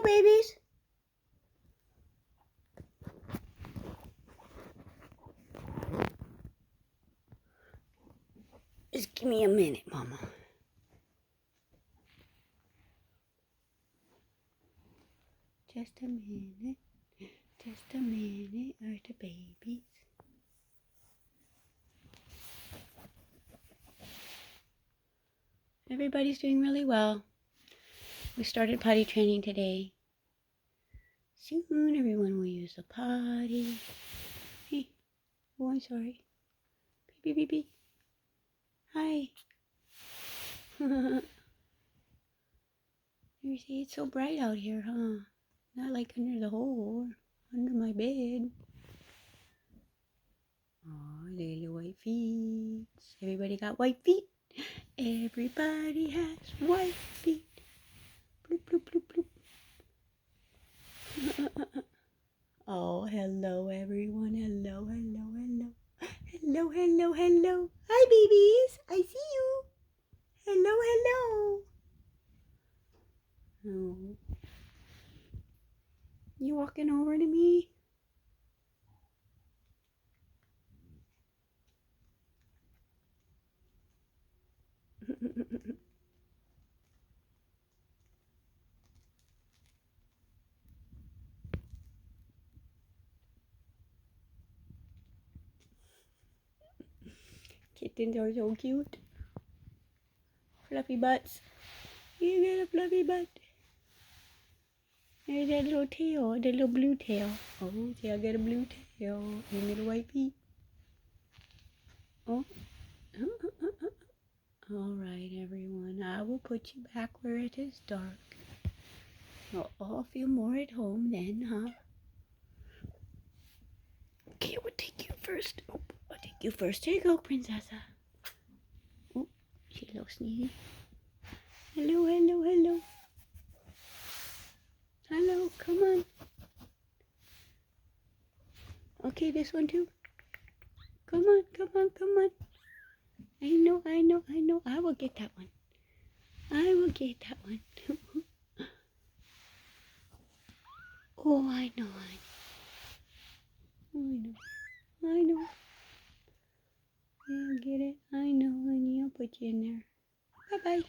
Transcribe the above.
babies. Just give me a minute, Mama. Just a minute. Just a minute. Are the babies? Everybody's doing really well. We started potty training today. Soon everyone will use the potty. Hey. Oh, I'm sorry. Beep, beep, beep, beep. Hi. You see, it's so bright out here, huh? Not like under the hole, under my bed. Oh, little white feet. Everybody got white feet. Everybody has white feet. Bloop, bloop, bloop, bloop. Oh, hello, everyone. Hello, hello, hello. Hello, hello, hello. Hi, babies. I see you. Hello, hello. Oh. You walking over to me? Kittens are so cute. Fluffy butts. You get a fluffy butt. There's that little tail, that little blue tail. Oh, see, I got a blue tail and little white feet. Oh. All right, everyone. I will put you back where it is dark. You'll all feel more at home then, huh? Okay, we'll take you first. Oh, I'll take you first. Here you go, Princessa. Oh, she's a little sneaky. Hello, hello, hello. Hello, come on. Okay, this one too. Come on, come on, come on. I know, I know, I know. I will get that one. I will get that one. Oh, I know, I know. I know. I'll get it. I know, honey. I'll put you in there. Bye-bye.